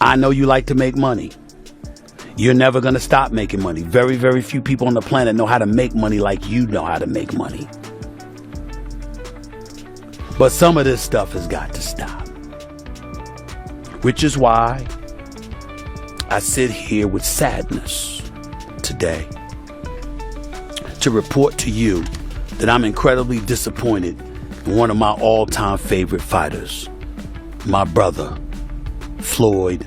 I know you like to make money. You're never going to stop making money. Very, very few people on the planet know how to make money like you know how to make money. But some of this stuff has got to stop. Which is why I sit here with sadness today to report to you that I'm incredibly disappointed in one of my all-time favorite fighters, my brother, Floyd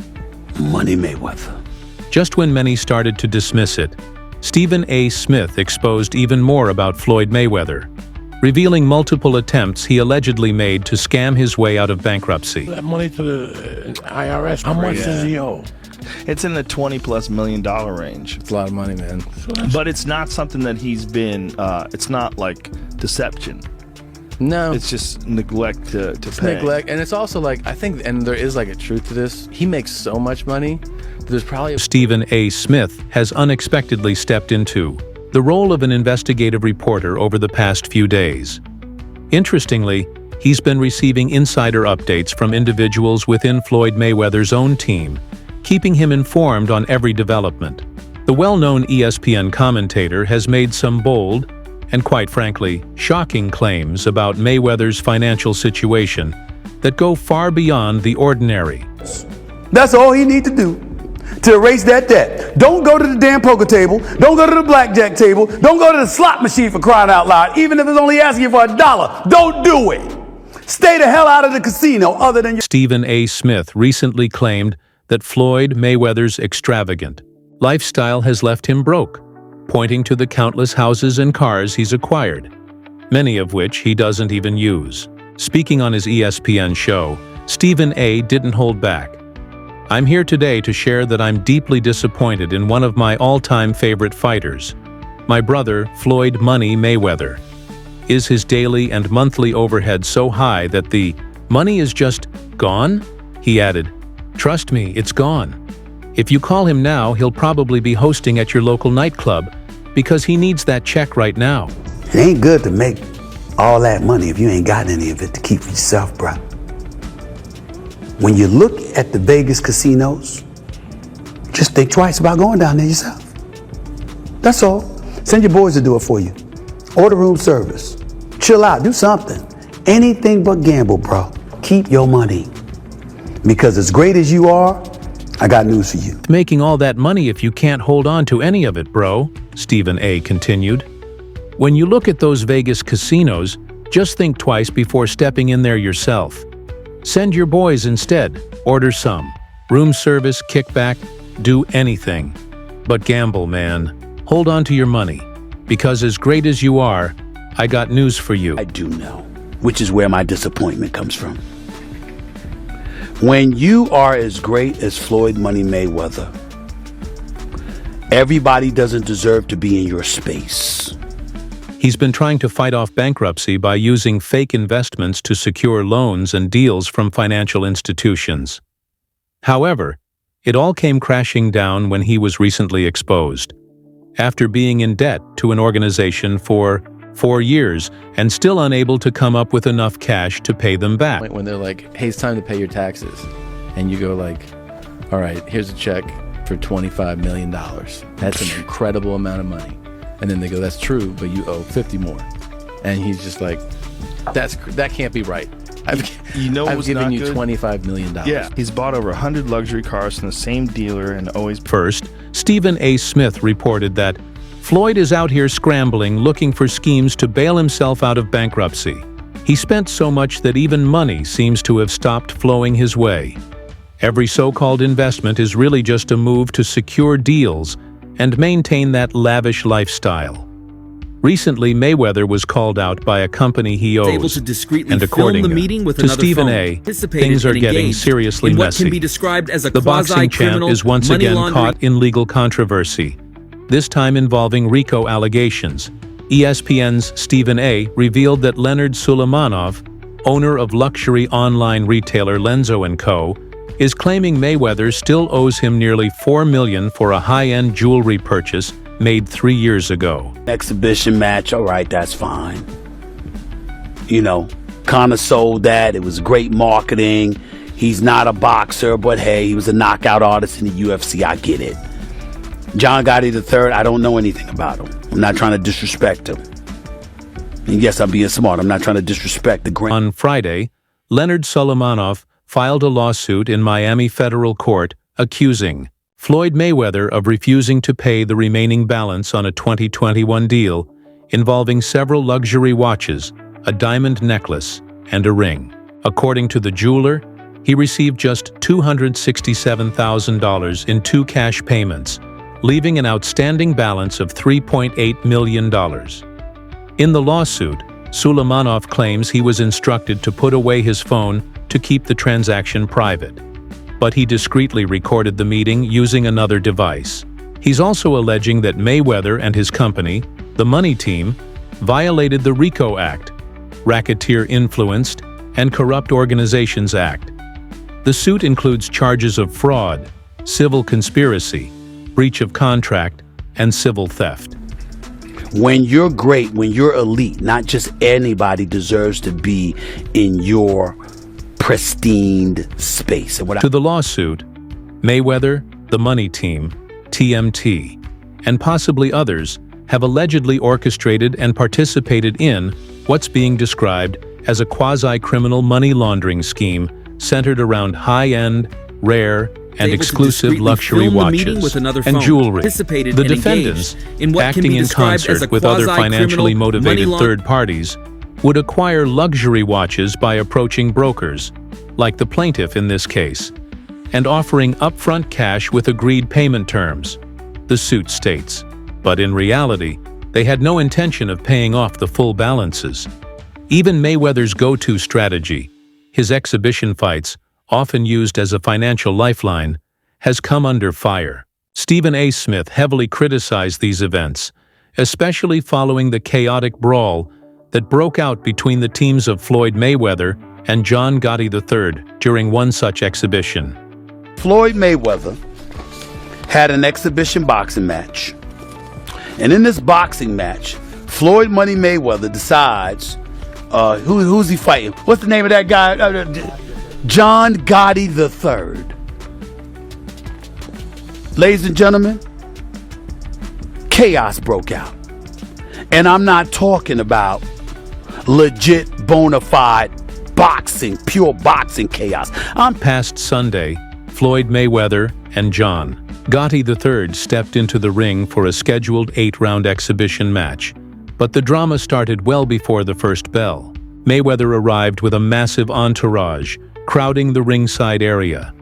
Money Mayweather. Just when many started to dismiss it, Stephen A. Smith exposed even more about Floyd Mayweather, revealing multiple attempts he allegedly made to scam his way out of bankruptcy. That money to the IRS, how much does he owe? It's in the $20+ million range. It's a lot of money, man. But it's not something that he's been, it's not like deception. No. It's just neglect to pay. Neglect. And it's also like, I think, and there is like a truth to this, he makes so much money, there's probably Stephen A. Smith has unexpectedly stepped into the role of an investigative reporter over the past few days. Interestingly, he's been receiving insider updates from individuals within Floyd Mayweather's own team, keeping him informed on every development. The well-known ESPN commentator has made some bold and, quite frankly, shocking claims about Mayweather's financial situation that go far beyond the ordinary. That's all he needs to do to erase that debt. Don't go to the damn poker table. Don't go to the blackjack table. Don't go to the slot machine, for crying out loud, even if it's only asking you for $1. Don't do it. Stay the hell out of the casino other than your... Stephen A. Smith recently claimed that Floyd Mayweather's extravagant lifestyle has left him broke, pointing to the countless houses and cars he's acquired, many of which he doesn't even use. Speaking on his ESPN show, Stephen A. didn't hold back. I'm here today to share that I'm deeply disappointed in one of my all-time favorite fighters, my brother, Floyd Money Mayweather. Is his daily and monthly overhead so high that the money is just gone? He added, "Trust me, it's gone. If you call him now, he'll probably be hosting at your local nightclub because he needs that check right now." It ain't good to make all that money if you ain't got any of it to keep for yourself, bro. When you look at the Vegas casinos, just think twice about going down there yourself. That's all. Send your boys to do it for you. Order room service. Chill out, do something. Anything but gamble, bro. Keep your money. Because as great as you are, I got news for you. Making all that money if you can't hold on to any of it, bro, Stephen A. continued. When you look at those Vegas casinos, just think twice before stepping in there yourself. Send your boys instead. Order some. Room service, kickback, do anything. But gamble, man. Hold on to your money. Because as great as you are, I got news for you. I do know, which is where my disappointment comes from. When you are as great as Floyd Money Mayweather, everybody doesn't deserve to be in your space. He's been trying to fight off bankruptcy by using fake investments to secure loans and deals from financial institutions. However, it all came crashing down when he was recently exposed. After being in debt to an organization for 4 years and still unable to come up with enough cash to pay them back. when they're like, hey, it's time to pay your taxes. And you go like, all right, here's a check for $25 million. That's an incredible amount of money. And then they go, that's true, but you owe 50 more. And he's just like, that can't be right. I've given you $25 million. Yeah, he's bought over 100 luxury cars from the same dealer and always... First, Stephen A. Smith reported that Floyd is out here scrambling, looking for schemes to bail himself out of bankruptcy. He spent so much that even money seems to have stopped flowing his way. Every so-called investment is really just a move to secure deals and maintain that lavish lifestyle. Recently, Mayweather was called out by a company he owes, able to discreetly and according film the meeting with to another Stephen phone, A., participated things are and getting engaged seriously in what messy. can be described as a The boxing champ quasi-criminal is once money again laundering. caught in legal controversy, this time involving RICO allegations. ESPN's Stephen A. revealed that Leonard Suleimanov, owner of luxury online retailer Lenzo & Co., is claiming Mayweather still owes him nearly $4 million for a high-end jewelry purchase made 3 years ago. Exhibition match, all right, that's fine. You know, kind of sold that. It was great marketing. He's not a boxer, but hey, he was a knockout artist in the UFC. I get it. John Gotti III, I don't know anything about him. I'm not trying to disrespect him. And yes, I'm being smart. I'm not trying to disrespect the grand. On Friday, Leonard Solomonov filed a lawsuit in Miami federal court accusing Floyd Mayweather of refusing to pay the remaining balance on a 2021 deal involving several luxury watches, a diamond necklace, and a ring. According to the jeweler, he received just $267,000 in 2 cash payments, leaving an outstanding balance of $3.8 million. In the lawsuit, Solomonov claims he was instructed to put away his phone to keep the transaction private, but he discreetly recorded the meeting using another device. He's also alleging that Mayweather and his company, the Money Team, violated the RICO Act, Racketeer Influenced and Corrupt Organizations Act. The suit includes charges of fraud, civil conspiracy, breach of contract, and civil theft. When you're great, when you're elite, not just anybody deserves to be in your pristine space. To the lawsuit, Mayweather, the Money Team, TMT, and possibly others have allegedly orchestrated and participated in what's being described as a quasi-criminal money laundering scheme centered around high-end, rare, and exclusive luxury watches and jewelry. The defendants, acting in concert with other financially motivated third parties, would acquire luxury watches by approaching brokers, like the plaintiff in this case, and offering upfront cash with agreed payment terms, the suit states. But in reality, they had no intention of paying off the full balances. Even Mayweather's go-to strategy, his exhibition fights, often used as a financial lifeline, has come under fire. Stephen A. Smith heavily criticized these events, especially following the chaotic brawl that broke out between the teams of Floyd Mayweather and John Gotti III during one such exhibition. Floyd Mayweather had an exhibition boxing match. And in this boxing match, Floyd Money Mayweather decides, who's he fighting? What's the name of that guy? John Gotti III. Ladies and gentlemen, chaos broke out. And I'm not talking about legit, bona fide boxing, pure boxing chaos. Past Sunday, Floyd Mayweather and John Gotti III stepped into the ring for a scheduled 8-round exhibition match, but the drama started well before the first bell. Mayweather arrived with a massive entourage, crowding the ringside area.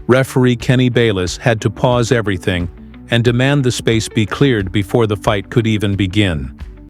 Referee Kenny Bayless had to pause everything and demand the space be cleared before the fight could even begin.